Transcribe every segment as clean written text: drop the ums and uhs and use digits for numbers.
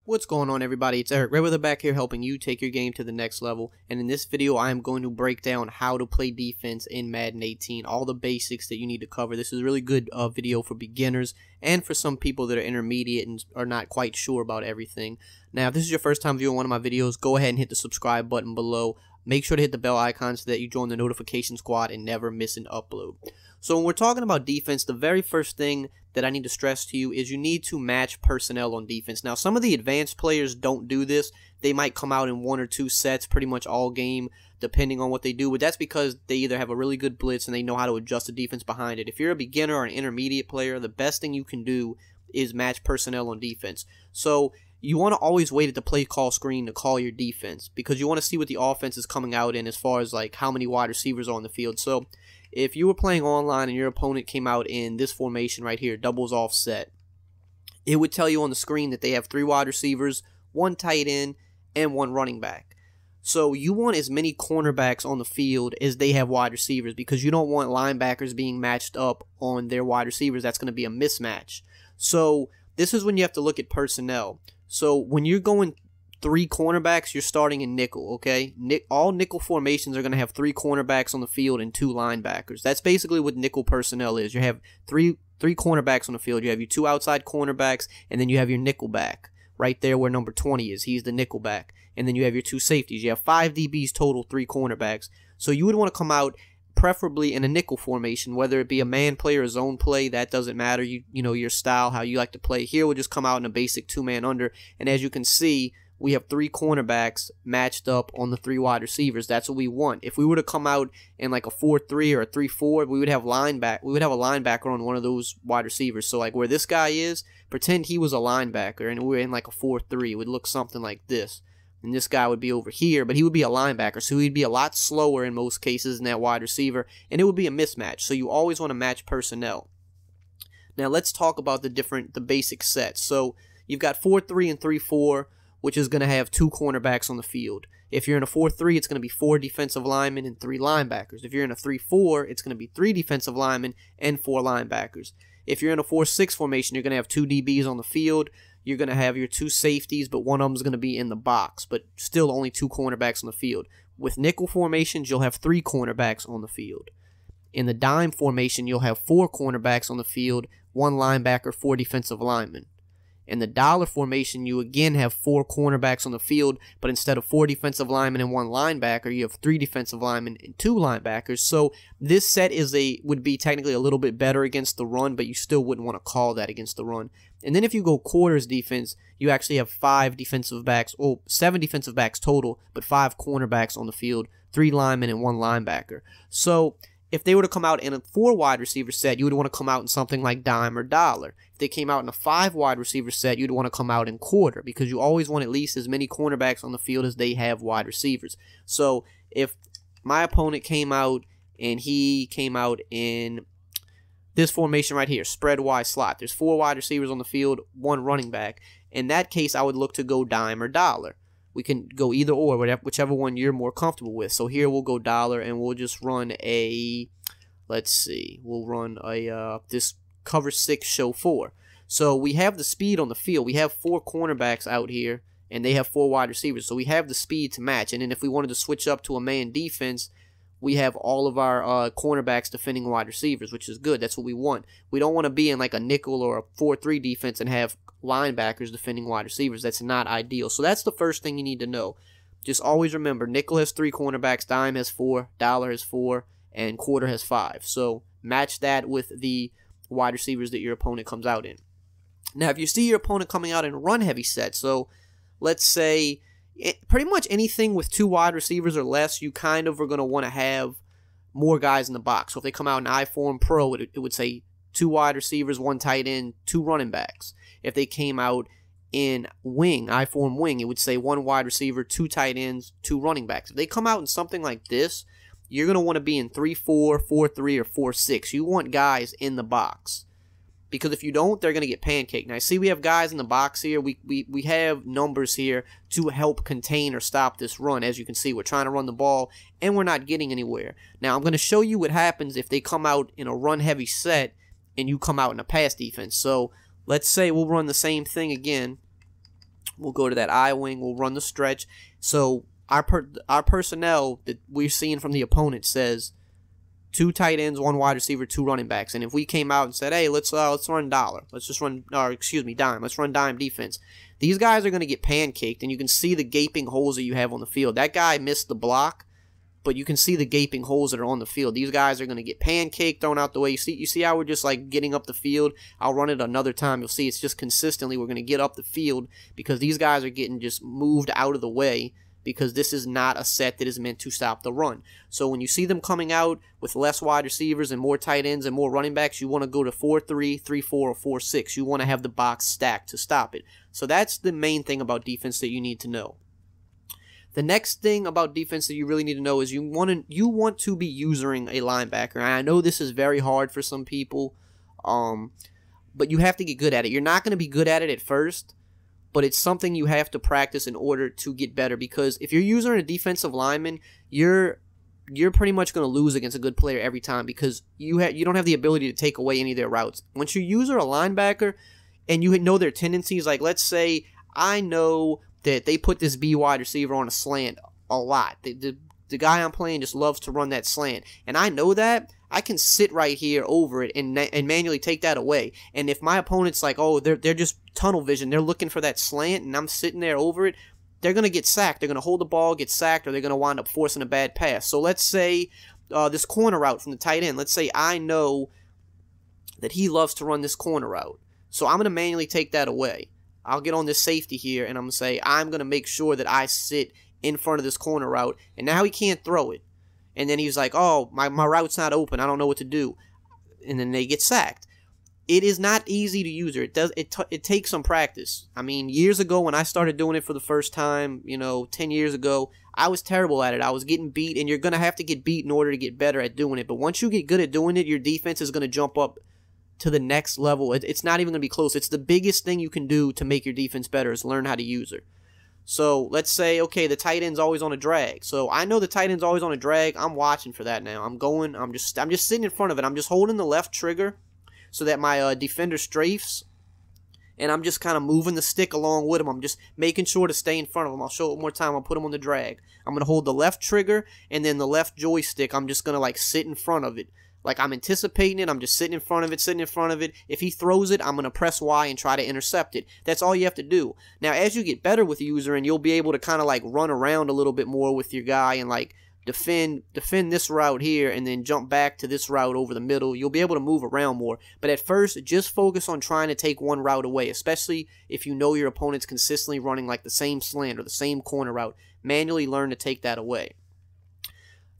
What's going on, everybody? It's EricRayweather back here helping you take your game to the next level, and in this video I am going to break down how to play defense in Madden 18, all the basics that you need to cover. This is a really good video for beginners and for some people that are intermediate and are not quite sure about everything. Now, if this is your first time viewing one of my videos, go ahead and hit the subscribe button below. Make sure to hit the bell icon so that you join the notification squad and never miss an upload. So when we're talking about defense, the very first thing that I need to stress to you is you need to match personnel on defense. Now, some of the advanced players don't do this. They might come out in one or two sets pretty much all game, depending on what they do, but that's because they either have a really good blitz and they know how to adjust the defense behind it. If you're a beginner or an intermediate player, the best thing you can do is match personnel on defense. So you want to always wait at the play call screen to call your defense because you want to see what the offense is coming out in as far as like how many wide receivers are on the field. So if you were playing online and your opponent came out in this formation right here, doubles offset, it would tell you on the screen that they have 3 wide receivers, 1 tight end, and 1 running back. So you want as many cornerbacks on the field as they have wide receivers because you don't want linebackers being matched up on their wide receivers. That's going to be a mismatch. So this is when you have to look at personnel. So when you're going 3 cornerbacks, you're starting in nickel, okay? All nickel formations are going to have 3 cornerbacks on the field and 2 linebackers. That's basically what nickel personnel is. You have three cornerbacks on the field. You have your 2 outside cornerbacks, and then you have your nickel back right there where number 20 is. He's the nickel back. And then you have your 2 safeties. You have 5 DBs total, 3 cornerbacks. So you would want to come out preferably in a nickel formation, whether it be a man play or a zone play. That doesn't matter. You know your style, how you like to play. Here we'll just come out in a basic 2-man under. And as you can see, we have 3 cornerbacks matched up on the 3 wide receivers. That's what we want. If we were to come out in like a 4-3 or a 3-4, we would have a linebacker on one of those wide receivers. So like where this guy is, pretend he was a linebacker and we're in like a 4-3. It would look something like this. And this guy would be over here, but he would be a linebacker, so he'd be a lot slower in most cases than that wide receiver, and it would be a mismatch. So you always want to match personnel. Now let's talk about the basic sets. So you've got 4-3 and 3-4, which is going to have 2 cornerbacks on the field. If you're in a 4-3, it's going to be 4 defensive linemen and 3 linebackers. If you're in a 3-4, it's going to be 3 defensive linemen and 4 linebackers. If you're in a 4-6 formation, you're going to have 2 DBs on the field. You're going to have your 2 safeties, but one of them is going to be in the box, but still only 2 cornerbacks on the field. With nickel formations, you'll have 3 cornerbacks on the field. In the dime formation, you'll have 4 cornerbacks on the field, 1 linebacker, 4 defensive linemen. In the dollar formation, you again have 4 cornerbacks on the field, but instead of 4 defensive linemen and 1 linebacker, you have 3 defensive linemen and 2 linebackers. So this set would be technically a little bit better against the run, but you still wouldn't want to call that against the run. And then if you go quarters defense, you actually have 5 defensive backs, 7 defensive backs total, but 5 cornerbacks on the field, 3 linemen and 1 linebacker. So if they were to come out in a 4 wide receiver set, you would want to come out in something like dime or dollar. If they came out in a 5 wide receiver set, you'd want to come out in quarter because you always want at least as many cornerbacks on the field as they have wide receivers. So if my opponent came out and he came out in this formation right here, spread wide slot, there's 4 wide receivers on the field, 1 running back. In that case, I would look to go dime or dollar. We can go either or, whichever one you're more comfortable with. So here we'll go dollar, and we'll just run a, let's see, we'll run a this cover 6 show 4. So we have the speed on the field. We have 4 cornerbacks out here, and they have 4 wide receivers. So we have the speed to match. And then if we wanted to switch up to a man defense, we have all of our cornerbacks defending wide receivers, which is good. That's what we want. We don't want to be in like a nickel or a 4-3 defense and have linebackers defending wide receivers. That's not ideal. So that's the first thing you need to know. Just always remember, nickel has 3 cornerbacks, dime has 4, dollar has 4, and quarter has 5. So match that with the wide receivers that your opponent comes out in. Now, if you see your opponent coming out in a run-heavy set, so let's say pretty much anything with 2 wide receivers or less, you kind of are going to want to have more guys in the box. So if they come out in I-Form Pro, it would say 2 wide receivers, 1 tight end, 2 running backs. If they came out in wing, I-Form wing, it would say 1 wide receiver, 2 tight ends, 2 running backs. If they come out in something like this, you're going to want to be in 3-4, 4-3, or 4-6. You want guys in the box. Because if you don't, they're going to get pancaked. Now, I see we have guys in the box here. We have numbers here to help contain or stop this run. As you can see, we're trying to run the ball, and we're not getting anywhere. Now, I'm going to show you what happens if they come out in a run-heavy set and you come out in a pass defense. So let's say we'll run the same thing again. We'll go to that I wing. We'll run the stretch. So our personnel that we're seeing from the opponent says 2 tight ends, 1 wide receiver, 2 running backs. And if we came out and said, hey, let's run dollar. Let's just run, or excuse me, dime. Let's run dime defense. These guys are going to get pancaked, and you can see the gaping holes that you have on the field. That guy missed the block, but you can see the gaping holes that are on the field. These guys are going to get pancaked, thrown out the way. You see how we're just like getting up the field? I'll run it another time. You'll see it's just consistently we're going to get up the field because these guys are getting just moved out of the way, because this is not a set that is meant to stop the run. So when you see them coming out with less wide receivers and more tight ends and more running backs, you want to go to 4-3, 3-4, or 4-6. You want to have the box stacked to stop it. So that's the main thing about defense that you need to know. The next thing about defense that you really need to know is you want to be using a linebacker. And I know this is very hard for some people, but you have to get good at it. You're not going to be good at it at first, but it's something you have to practice in order to get better, because if you're using a defensive lineman, you're pretty much going to lose against a good player every time, because you don't have the ability to take away any of their routes. Once you use a linebacker and you know their tendencies, like let's say I know that they put this B wide receiver on a slant a lot. The guy I'm playing just loves to run that slant, and I know that. I can sit right here over it and manually take that away. And if my opponent's like, oh, they're just tunnel vision, they're looking for that slant, and I'm sitting there over it, they're going to get sacked. They're going to hold the ball, get sacked, or they're going to wind up forcing a bad pass. So let's say this corner route from the tight end. Let's say I know that he loves to run this corner route. So I'm going to manually take that away. I'll get on this safety here, and I'm going to say I'm going to make sure that I sit in front of this corner route, and now he can't throw it. And then he's like, oh, my route's not open. I don't know what to do. And then they get sacked. It is not easy to use her. It takes some practice. I mean, years ago when I started doing it for the first time, 10 years ago, I was terrible at it. I was getting beat, and you're going to have to get beat in order to get better at doing it. But once you get good at doing it, your defense is going to jump up to the next level. It's not even going to be close. It's the biggest thing you can do to make your defense better is learn how to use her. So let's say, okay, the tight end's always on a drag. So I know the tight end's always on a drag. I'm watching for that now. I'm just sitting in front of it. I'm just holding the left trigger so that my defender strafes, and I'm just kind of moving the stick along with him. I'm just making sure to stay in front of him. I'll show it one more time. I'll put him on the drag. I'm going to hold the left trigger, and then the left joystick, I'm just going to like sit in front of it. Like I'm anticipating it, I'm just sitting in front of it, If he throws it, I'm going to press Y and try to intercept it. That's all you have to do. Now, as you get better with user, and you'll be able to kind of like run around a little bit more with your guy and like defend this route here and then jump back to this route over the middle, you'll be able to move around more. But at first, just focus on trying to take one route away, especially if you know your opponent's consistently running like the same slant or the same corner route. Manually learn to take that away.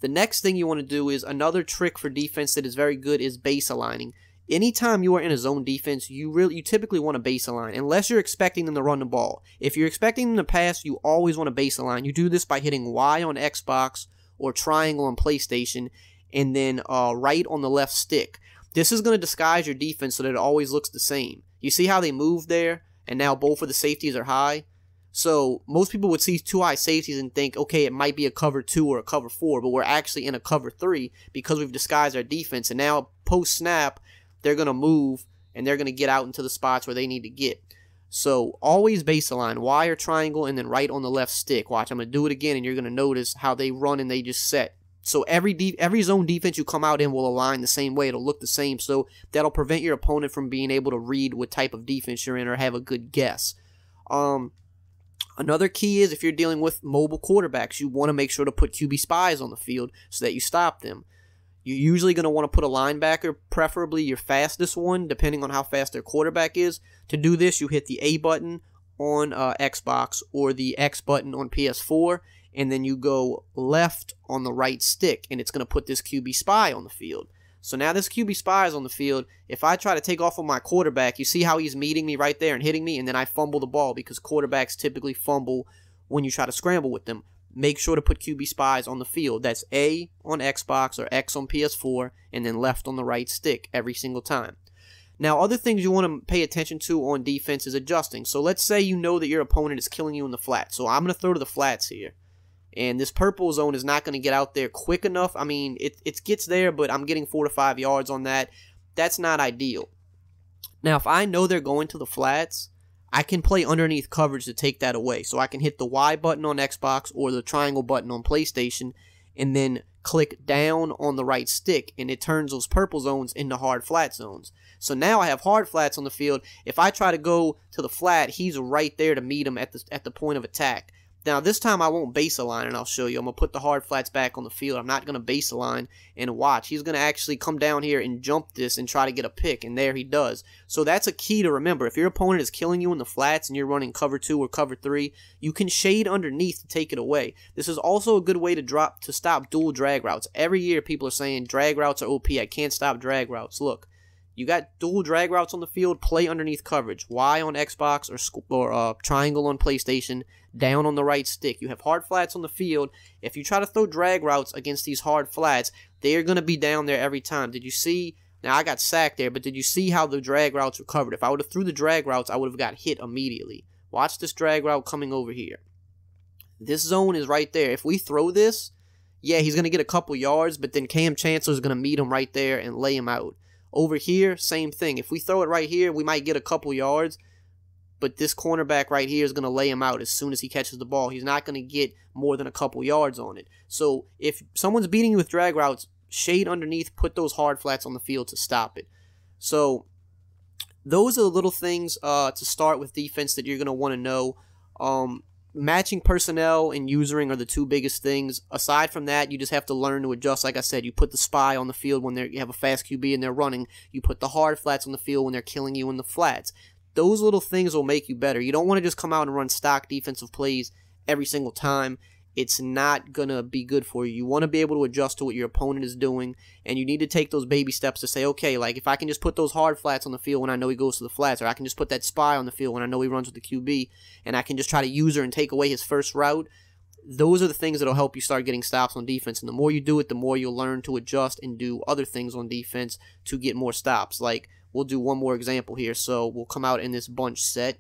The next thing you want to do is another trick for defense that is very good is base aligning. Anytime you are in a zone defense, you typically want to base align, unless you're expecting them to run the ball. If you're expecting them to pass, you always want to base align. You do this by hitting Y on Xbox or triangle on PlayStation, and then right on the left stick. This is going to disguise your defense so that it always looks the same. You see how they moved there, and now both of the safeties are high? So most people would see 2 high safeties and think, okay, it might be a cover 2 or a cover 4, but we're actually in a cover 3 because we've disguised our defense. And now post-snap, they're going to move, and they're going to get out into the spots where they need to get. So always base align, Y or triangle, and then right on the left stick. Watch, I'm going to do it again, and you're going to notice how they run and they just set. So every zone defense you come out in will align the same way. It'll look the same, so that'll prevent your opponent from being able to read what type of defense you're in or have a good guess. Another key is if you're dealing with mobile quarterbacks, you want to make sure to put QB spies on the field so that you stop them. You're usually going to want to put a linebacker, preferably your fastest one, depending on how fast their quarterback is. To do this, you hit the A button on Xbox or the X button on PS4, and then you go left on the right stick, and it's going to put this QB spy on the field. So now this QB spy is on the field. If I try to take off on my quarterback, you see how he's meeting me right there and hitting me, and then I fumble the ball because quarterbacks typically fumble when you try to scramble with them. Make sure to put QB spies on the field. That's A on Xbox or X on PS4, and then left on the right stick every single time. Now, other things you want to pay attention to on defense is adjusting. So let's say you know that your opponent is killing you in the flat. So I'm going to throw to the flats here. And this purple zone is not going to get out there quick enough. I mean, it gets there, but I'm getting 4 to 5 yards on that. That's not ideal. Now, if I know they're going to the flats, I can play underneath coverage to take that away. So I can hit the Y button on Xbox or the triangle button on PlayStation and then click down on the right stick, and it turns those purple zones into hard flat zones. So now I have hard flats on the field. If I try to go to the flat, he's right there to meet him at the point of attack. Now this time I won't base align, and I'll show you. I'm going to put the hard flats back on the field. I'm not going to base align and watch. He's going to actually come down here and jump this and try to get a pick, and there he does. So that's a key to remember. If your opponent is killing you in the flats and you're running cover 2 or cover 3, you can shade underneath to take it away. This is also a good way to stop dual drag routes. Every year people are saying drag routes are OP. I can't stop drag routes. Look. You got dual drag routes on the field, play underneath coverage. Y on Xbox or triangle on PlayStation, down on the right stick. You have hard flats on the field. If you try to throw drag routes against these hard flats, they are going to be down there every time. Did you see? Now, I got sacked there, but did you see how the drag routes were covered? If I would have threw the drag routes, I would have got hit immediately. Watch this drag route coming over here. This zone is right there. If we throw this, yeah, he's going to get a couple yards, but then Cam Chancellor is going to meet him right there and lay him out. Over here, same thing. If we throw it right here, we might get a couple yards, but this cornerback right here is going to lay him out as soon as he catches the ball. He's not going to get more than a couple yards on it. So if someone's beating you with drag routes, shade underneath, put those hard flats on the field to stop it. So those are the little things to start with defense that you're going to want to know. Matching personnel and usering are the two biggest things. Aside from that, you just have to learn to adjust. Like I said, you put the spy on the field when you have a fast QB and they're running. You put the hard flats on the field when they're killing you in the flats. Those little things will make you better. You don't want to just come out and run stock defensive plays every single time. It's not going to be good for you. You want to be able to adjust to what your opponent is doing, and you need to take those baby steps to say, okay, like if I can just put those hard flats on the field when I know he goes to the flats, or I can just put that spy on the field when I know he runs with the QB, and I can just try to use her and take away his first route, those are the things that will help you start getting stops on defense. And the more you do it, the more you'll learn to adjust and do other things on defense to get more stops. Like, we'll do one more example here. So we'll come out in this bunch set,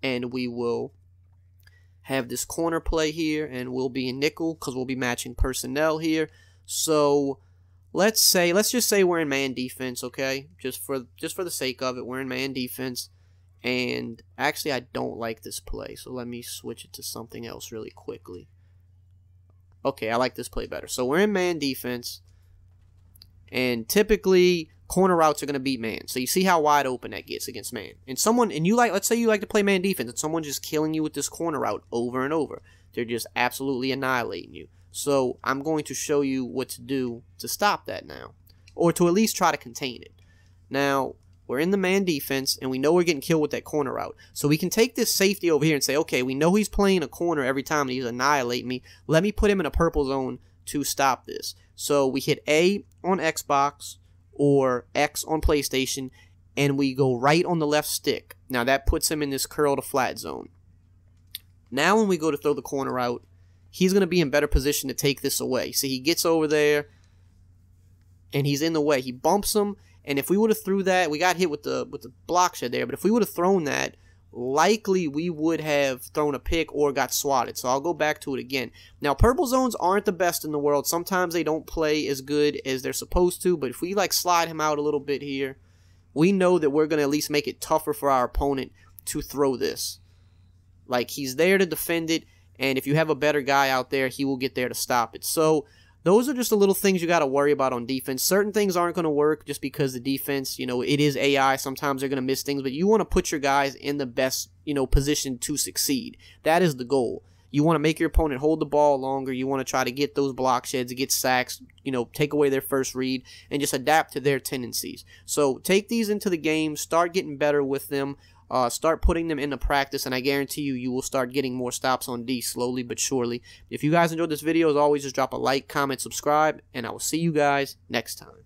and we will have this corner play here, and we'll be in nickel because we'll be matching personnel here. So let's just say we're in man defense, okay? Just for the sake of it, we're in man defense. And actually, I don't like this play, so let me switch it to something else really quickly. Okay, I like this play better. So we're in man defense, and typically corner routes are going to beat man. So you see how wide open that gets against man. And let's say you like to play man defense, and someone's just killing you with this corner route over and over. They're just absolutely annihilating you. So I'm going to show you what to do to stop that now, or to at least try to contain it. Now, we're in the man defense, and we know we're getting killed with that corner route. So we can take this safety over here and say, okay, we know he's playing a corner every time and he's annihilating me. Let me put him in a purple zone to stop this. So we hit A on Xbox or X on PlayStation, and we go right on the left stick. Now that puts him in this curl to flat zone. Now when we go to throw the corner out, he's going to be in better position to take this away. See, he gets over there, and he's in the way. He bumps him, and if we would have threw that, we got hit with the block shed there, but if we would have thrown that, likely we would have thrown a pick or got swatted. So I'll go back to it again. Now, purple zones aren't the best in the world. Sometimes they don't play as good as they're supposed to, but if we like slide him out a little bit here, we know that we're going to at least make it tougher for our opponent to throw this. Like, he's there to defend it, and if you have a better guy out there, he will get there to stop it. So those are just the little things you got to worry about on defense. Certain things aren't going to work just because the defense, it is AI. Sometimes they're going to miss things, but you want to put your guys in the best, position to succeed. That is the goal. You want to make your opponent hold the ball longer. You want to try to get those block sheds, get sacks, take away their first read, and just adapt to their tendencies. So take these into the game, start getting better with them. Start putting them into practice, and I guarantee you will start getting more stops on D slowly but surely. If you guys enjoyed this video, as always, just drop a like, comment, subscribe, and I will see you guys next time.